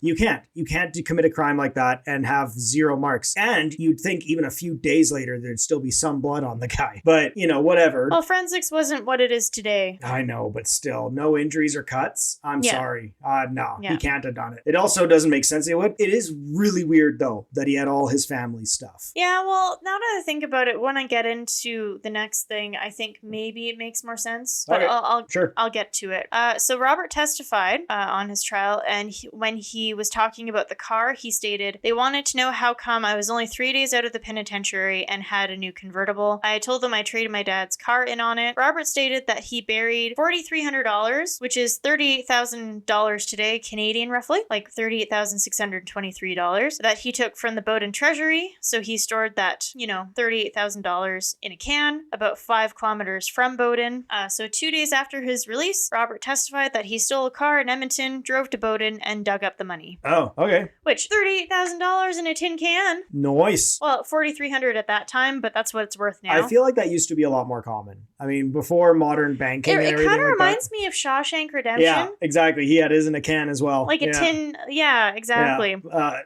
B: You can't commit a crime like that and have 0 marks. And you'd think even a few days later, there's still be some blood on the guy. But, whatever.
A: Well, forensics wasn't what it is today.
B: I know, but still, no injuries or cuts? I'm sorry. No,
A: Yeah.
B: He can't have done it. It also doesn't make sense. It is really weird, though, that he had all his family stuff.
A: Yeah, well, now that I think about it, when I get into the next thing, I think maybe it makes more sense. But
B: Okay.
A: I'll get to it. So Robert testified on his trial, and when he was talking about the car, he stated, "They wanted to know how come I was only 3 days out of the penitentiary and had a new convertible. I told them I traded my dad's car in on it." Robert stated that he buried $4,300, which is $38,000 today, Canadian roughly, like $38,623, that he took from the Bowden Treasury. So he stored that, $38,000 in a can about 5 kilometers from Bowden. So 2 days after his release, Robert testified that he stole a car in Edmonton, drove to Bowden, and dug up the money.
B: Oh, okay.
A: Which, $38,000 in a tin can?
B: Nice.
A: Well, $4,300 $400 at that time, but that's what it's worth now.
B: I feel like that used to be a lot more common. I mean, before modern banking and everything
A: kind of
B: like
A: reminds me of Shawshank Redemption.
B: Yeah, exactly. He had his in a can as well.
A: Like a tin. Yeah, exactly.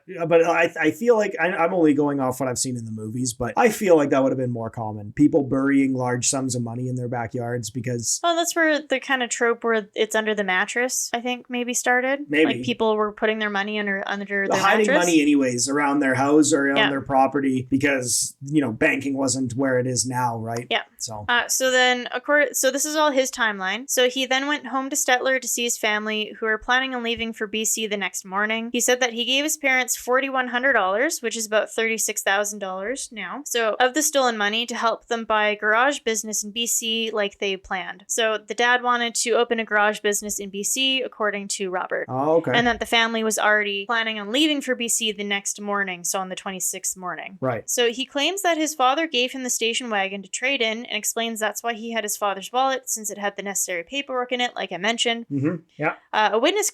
B: Yeah. But I feel like I'm only going off what I've seen in the movies, but I feel like that would have been more common. People burying large sums of money in their backyards because...
A: Well, that's where the kind of trope where it's under the mattress, I think, maybe started.
B: Maybe.
A: Like people were putting their money under their
B: hiding
A: mattress.
B: Money anyways around their house or around their property because, banking wasn't where it is now, right?
A: Yeah.
B: So
A: So this is all his timeline. So he then went home to Stettler to see his family, who were planning on leaving for BC the next morning. He said that he gave his parents $4,100, which is about $36,000 now. So of the stolen money to help them buy a garage business in BC like they planned. So the dad wanted to open a garage business in BC, according to Robert.
B: Oh, okay.
A: And that the family was already planning on leaving for BC the next morning, so on the 26th morning.
B: Right.
A: So he claims that his father gave him the station wagon to trade in and explains that's why he had his father's wallet, since it had the necessary paperwork in it, like I mentioned.
B: Mm-hmm. Yeah.
A: A witness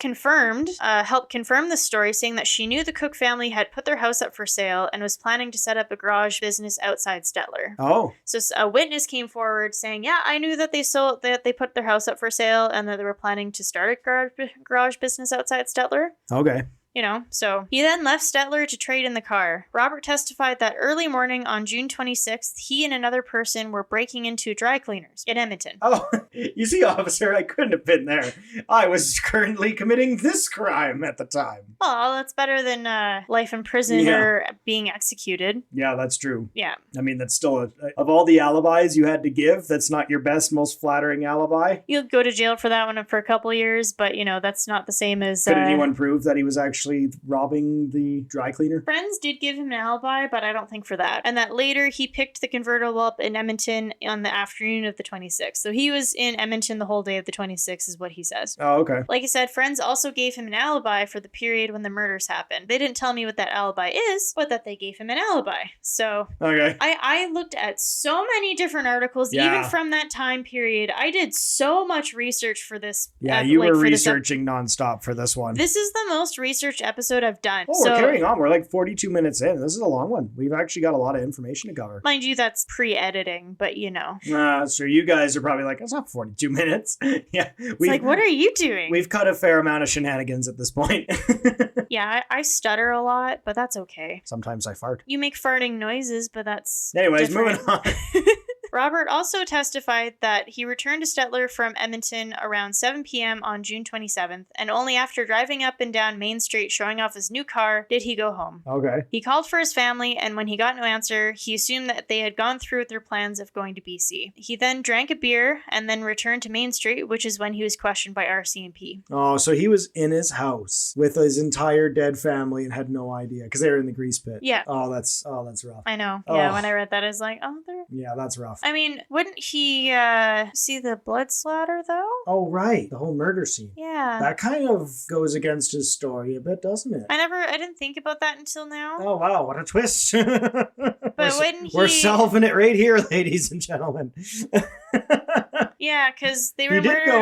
A: helped confirm the story, saying that she knew the Cook family had put their house up for sale and was planning to set up a garage business outside Stettler.
B: Oh.
A: So a witness came forward saying, yeah, I knew that they put their house up for sale and that they were planning to start a garage business outside Stettler.
B: Okay.
A: So he then left Stettler to trade in the car. Robert testified that early morning on June 26th, he and another person were breaking into dry cleaners in Edmonton.
B: Oh, you see, officer, I couldn't have been there. I was currently committing this crime at the time.
A: Well, that's better than life in prison or being executed.
B: Yeah, that's true.
A: Yeah.
B: I mean, that's still, of all the alibis you had to give, that's not your best, most flattering alibi.
A: You'll go to jail for that one for a couple of years, but, that's not the same as...
B: Could anyone prove that he was actually robbing the dry cleaner?
A: Friends did give him an alibi, but I don't think for that. And that later he picked the convertible up in Edmonton on the afternoon of the 26th. So he was in Edmonton the whole day of the 26th is what he says.
B: Oh, okay.
A: Like I said, friends also gave him an alibi for the period when the murders happened. They didn't tell me what that alibi is, but that they gave him an alibi. So
B: okay.
A: I looked at so many different articles, even from that time period. I did so much research for this.
B: Yeah, you were researching nonstop for this one.
A: This is the most researched episode I've done.
B: Oh, we're carrying on. We're like 42 minutes in. This is a long one. We've actually got a lot of information to cover.
A: Mind you, that's pre-editing, but
B: So you guys are probably like, it's not 42 minutes. Yeah.
A: It's like, what are you doing?
B: We've cut a fair amount of shenanigans at this point.
A: Yeah, I stutter a lot, but that's okay.
B: Sometimes I fart.
A: You make farting noises, but that's
B: Anyways,
A: different.
B: moving on.
A: Robert also testified that he returned to Stettler from Edmonton around 7 p.m. on June 27th, and only after driving up and down Main Street showing off his new car did he go home.
B: Okay.
A: He called for his family, and when he got no answer, he assumed that they had gone through with their plans of going to BC. He then drank a beer and then returned to Main Street, which is when he was questioned by RCMP.
B: Oh, so he was in his house with his entire dead family and had no idea because they were in the grease pit.
A: Yeah.
B: Oh, that's rough.
A: I know. Yeah, when I read that, I was like, they're...
B: Yeah, that's rough.
A: I mean, wouldn't he see the blood splatter, though?
B: Oh, right. The whole murder scene.
A: Yeah.
B: That kind of goes against his story a bit, doesn't it?
A: I didn't think about that until now.
B: Oh, wow. What a twist.
A: We're
B: solving it right here, ladies and gentlemen.
A: Yeah, because they were murdered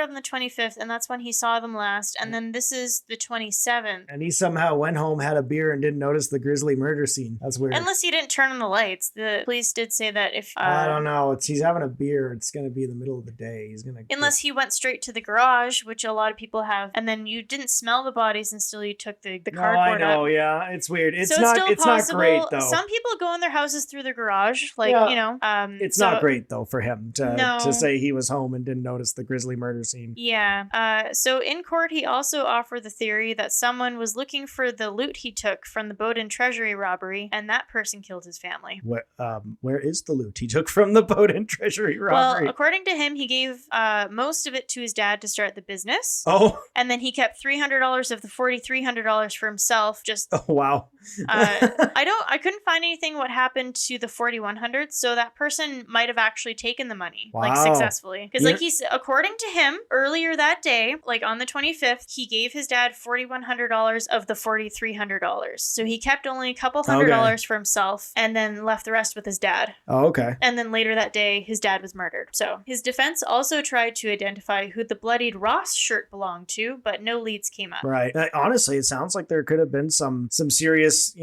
A: on the 25th, and that's when he saw them last. And then this is the 27th.
B: And he somehow went home, had a beer, and didn't notice the grisly murder scene. That's weird.
A: Unless he didn't turn on the lights. The police did say that if
B: I don't know. He's having a beer. It's gonna be the middle of the day. He's gonna
A: unless he went straight to the garage, which a lot of people have, and then you didn't smell the bodies until you took the cardboard
B: I know.
A: up.
B: Yeah, it's weird. It's
A: so
B: not.
A: It's
B: It's
A: possible.
B: not great though.
A: Some people go in their houses through the garage,
B: It's not great though for him to say he was home and didn't notice the grisly murder scene.
A: Yeah. So in court, he also offered the theory that someone was looking for the loot he took from the boat and treasury robbery, and that person killed his family.
B: Where is the loot he took from the boat and treasury robbery?
A: Well, according to him, he gave most of it to his dad to start the business.
B: Oh.
A: And then he kept $300 of the $4,300 for himself.
B: Oh, wow.
A: I couldn't find anything what happened to the $4,100, so that person might have actually taken the money. like
B: Wow.
A: successfully. Because
B: Yeah.
A: like according to him, earlier that day, like on the 25th, he gave his dad $4,100 of the $4,300. So he kept only a couple $100 for himself and then left the rest with his dad.
B: Oh, okay.
A: And then later that day, his dad was murdered. So his defense also tried to identify who the bloodied Ross shirt belonged to, but no leads came up.
B: Right. Honestly, it sounds like there could have been some serious,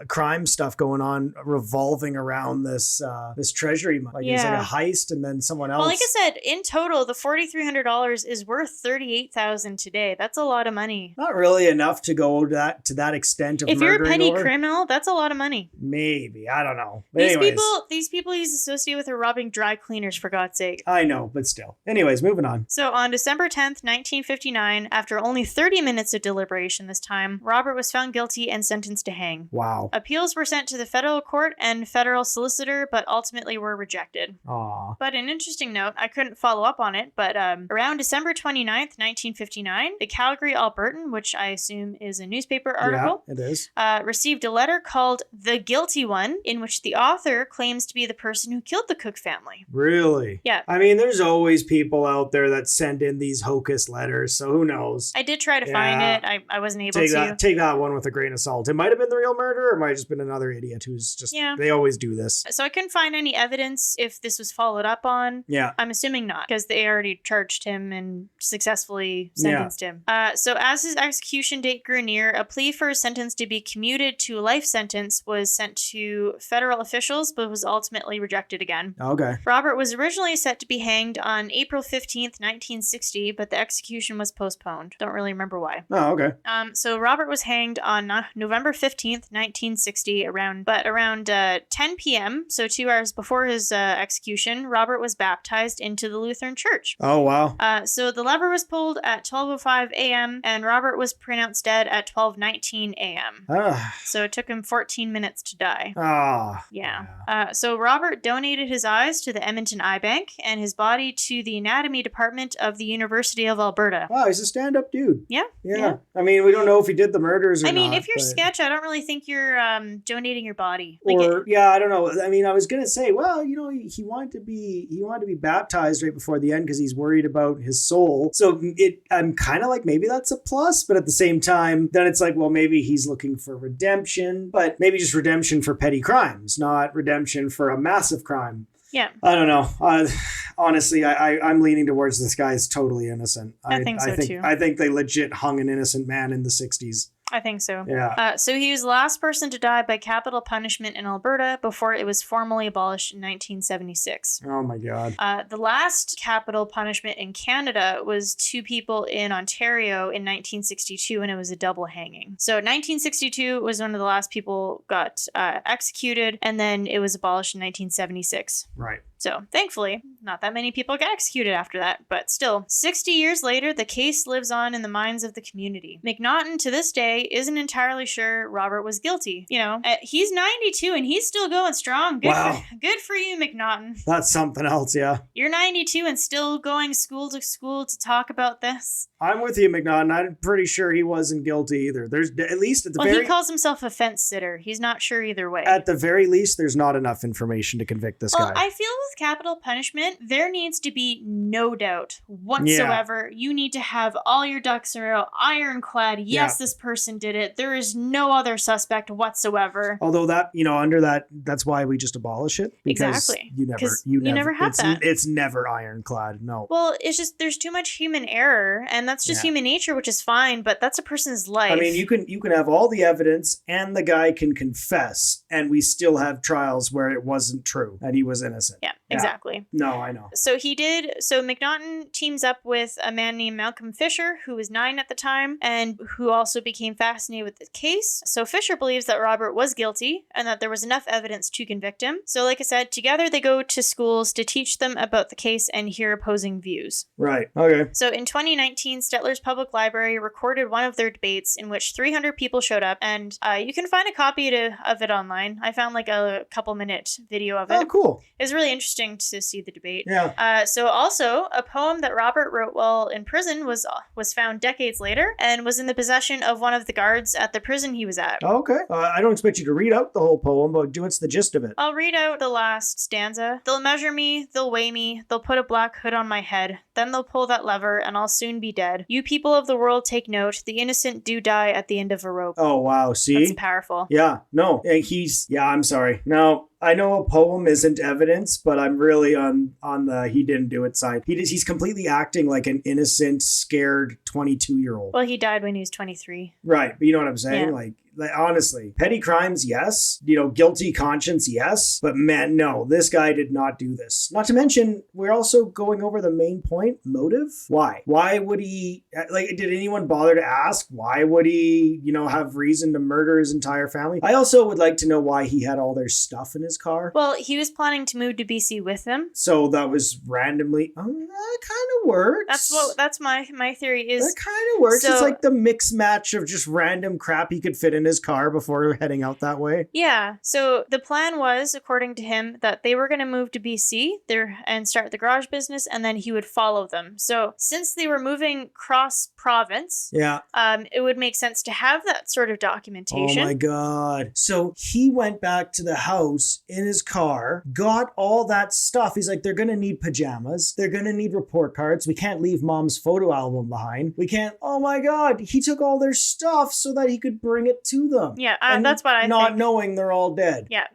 B: crime stuff going on revolving around this treasury. Like it's like a heist, and then someone else.
A: Well, like I said, in total, the $4,300 is worth $38,000 today. That's a lot of money.
B: Not really enough to go to that extent of.
A: If you're a petty
B: over.
A: criminal, that's a lot of money.
B: Maybe, I don't know. But
A: These people he's associated with are robbing dry cleaners, for God's sake.
B: I know, but still. Anyways, moving on.
A: So on December 10th, 1959, after only 30 minutes of deliberation this time, Robert was found guilty and sentenced to hang.
B: Wow.
A: Appeals were sent to the federal court and federal solicitor, but ultimately were rejected.
B: Aw.
A: But an interesting note, I couldn't follow up on it, but around December 29th, 1959, the Calgary Albertan, which I assume is a newspaper article,
B: it is,
A: received a letter called The Guilty One, in which the author claims to be the person who killed the Cook family.
B: Really?
A: Yeah.
B: I mean, there's always people out there that send in these hocus letters, so who knows?
A: I did try to find it. I wasn't able to.
B: Take that one with a grain of salt. It might have been the real murder, or it might have just been another idiot who's just, they always do this.
A: So I couldn't find any evidence if this was followed up on.
B: Yeah.
A: I'm assuming not, because they already charged him and successfully sentenced him. So as his execution date grew near, a plea for his sentence to be commuted to a life sentence was sent to federal officials, but was ultimately rejected again.
B: Okay.
A: Robert was originally set to be hanged on April 15th, 1960, but the execution was postponed. Don't really remember why.
B: Oh, okay.
A: So Robert was hanged on November 15th, 1960, around 10 p.m., so 2 hours before his execution. Robert was baptized into the Lutheran Church.
B: Oh, wow.
A: So the lever was pulled at 12:05 a.m., and Robert was pronounced dead at 12:19 a.m. So it took him 14 minutes to die. Yeah. So Robert donated his eyes to the Edmonton Eye Bank and his body to the anatomy department of the University of Alberta.
B: Wow, he's a stand-up dude.
A: Yeah.
B: I mean, we don't know if he did the murders or not.
A: I mean, if you're sketch, I don't really think you're donating your body.
B: I don't know. I mean, I was gonna say, well, he wanted to be baptized right before the end because he's worried about his soul. So I'm kind of like, maybe that's a plus, but at the same time, then it's like, well, maybe he's looking for redemption, but maybe just redemption for petty crimes, not redemption for a massive crime.
A: Yeah.
B: I don't know. Honestly, I'm leaning towards this guy's totally innocent.
A: I think so too.
B: I think they legit hung an innocent man in the 60s.
A: I think so.
B: Yeah.
A: So he was the last person to die by capital punishment in Alberta before it was formally abolished in 1976.
B: Oh my God.
A: The last capital punishment in Canada was 2 people in Ontario in 1962, and it was a double hanging. So 1962 was one of the last people got executed, and then it was abolished in 1976.
B: Right.
A: So, thankfully, not that many people got executed after that, but still, 60 years later, the case lives on in the minds of the community. McNaughton, to this day, isn't entirely sure Robert was guilty. He's 92 and he's still going strong. Good for you, McNaughton.
B: That's something else, yeah.
A: You're 92 and still going school to school to talk about this.
B: I'm with you, McNaughton. I'm pretty sure he wasn't guilty either. There's at least at the
A: he calls himself a fence sitter. He's not sure either way.
B: At the very least, there's not enough information to convict this guy.
A: I feel with capital punishment, there needs to be no doubt whatsoever. Yeah. You need to have all your ducks in a row, ironclad. Yes, this person did it. There is no other suspect whatsoever.
B: Although that, under that, that's why we just abolish it. Because
A: exactly.
B: You never
A: have that.
B: It's never ironclad. No.
A: Well, it's just there's too much human error, and that's just human nature, which is fine. But that's a person's life.
B: I mean, you can have all the evidence, and the guy can confess, and we still have trials where it wasn't true and he was innocent.
A: Yeah. Exactly.
B: No, I know.
A: So McNaughton teams up with a man named Malcolm Fisher, who was 9 at the time, and who also became fascinated with the case. So Fisher believes that Robert was guilty and that there was enough evidence to convict him. So like I said, together they go to schools to teach them about the case and hear opposing views.
B: Right. Okay.
A: So in 2019, Stettler's Public Library recorded one of their debates in which 300 people showed up, and you can find a copy of it online. I found like a couple minute video of it.
B: Oh, cool.
A: It was really interesting. interesting to see the debate.
B: Yeah.
A: So also, a poem that Robert wrote while in prison was found decades later and was in the possession of one of the guards at the prison he was at.
B: Okay. I don't expect you to read out the whole poem, but what's the gist of it?
A: I'll read out the last stanza. They'll measure me, they'll weigh me, they'll put a black hood on my head. Then they'll pull that lever and I'll soon be dead. You people of the world take note, the innocent do die at the end of a rope.
B: Oh, wow. See?
A: That's powerful.
B: Yeah. No. I'm sorry. No. I know a poem isn't evidence, but I'm really on the he didn't do it side. He's completely acting like an innocent, scared 22-year-old.
A: Well, he died when he was 23.
B: Right. But you know what I'm saying?
A: Yeah.
B: Like honestly, petty crimes, yes. Guilty conscience, yes. But man, no, this guy did not do this. Not to mention, we're also going over the main point, motive. Why? Why would he, did anyone bother to ask? Why would he, have reason to murder his entire family? I also would like to know why he had all their stuff in his car.
A: Well, he was planning to move to BC with them.
B: So that was randomly, that kind of works.
A: That's my theory is.
B: That kind of works.
A: So,
B: it's like the mix match of just random crap he could fit in his car before heading out that way.
A: Yeah. So the plan was, according to him, that they were going to move to BC there and start the garage business, and then he would follow them. So since they were moving cross province, it would make sense to have that sort of documentation.
B: Oh my God. So he went back to the house in his car, got all that stuff. He's like, they're going to need pajamas. They're going to need report cards. We can't leave mom's photo album behind. We can't. Oh my God. He took all their stuff so that he could bring it to them.
A: Yeah, that's what I think.
B: Not knowing they're all dead.
A: Yeah.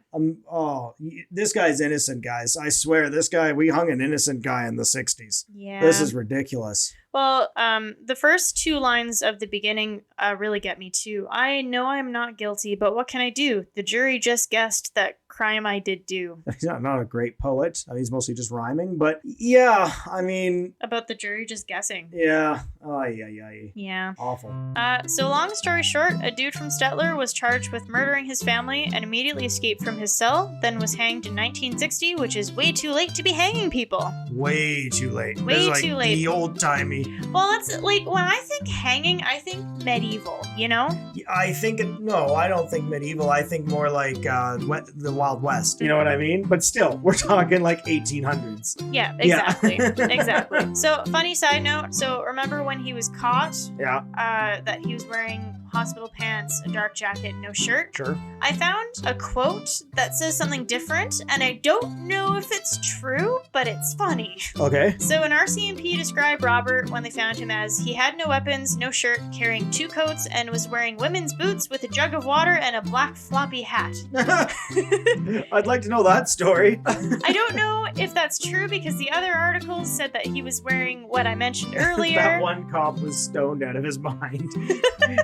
B: This guy's innocent, guys. I swear, we hung an innocent guy in the 60s.
A: Yeah.
B: This is ridiculous.
A: Well, the first two lines of the beginning really get me too. I know I'm not guilty, but what can I do? The jury just guessed that crime I did do.
B: He's not a great poet. He's mostly just rhyming, but yeah,
A: About the jury just guessing.
B: Yeah.
A: Yeah.
B: Awful.
A: So long story short, a dude from Stettler was charged with murdering his family and immediately escaped from his cell, then was hanged in 1960, which is way too late to be hanging people.
B: Way too late.
A: Way too late.
B: The old-timey.
A: Well, that's like, when I think hanging, I think medieval,
B: No, I don't think medieval. I think more like the Wild West. You know what I mean? But still, we're talking like 1800s.
A: Yeah, exactly. Exactly. So, funny side note. So, remember when he was caught?
B: Yeah.
A: That he was wearing hospital pants, a dark jacket, no shirt?
B: Sure.
A: I found a quote that says something different, and I don't know if it's true, but it's funny.
B: Okay.
A: So, an RCMP described Robert when they found him as, he had no weapons, no shirt, carrying 2 coats, and was wearing women's boots with a jug of water and a black floppy hat.
B: I'd like to know that story.
A: I don't know if that's true because the other articles said that he was wearing what I mentioned earlier.
B: That one cop was stoned out of his mind.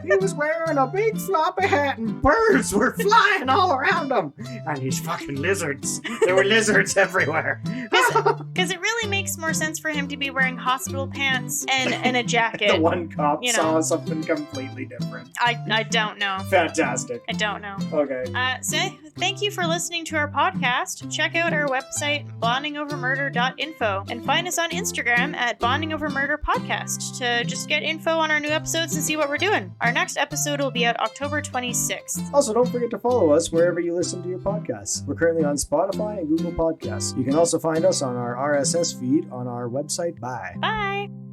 B: He was wearing a big floppy hat and birds were flying all around him. And these fucking lizards. There were lizards everywhere.
A: Because it really makes more sense for him to be wearing hospital pants and a jacket.
B: The one cop saw something completely different.
A: I don't know.
B: Fantastic.
A: I don't know.
B: Okay.
A: So thank you for listening to our podcast. Check out our website, bondingovermurder.info, and find us on Instagram at bondingovermurderpodcast to just get info on our new episodes and see what we're doing. Our next episode will be out October 26th.
B: Also, don't forget to follow us wherever you listen to your podcasts. We're currently on Spotify and Google Podcasts. You can also find us on our RSS feed on our website. Bye.
A: Bye.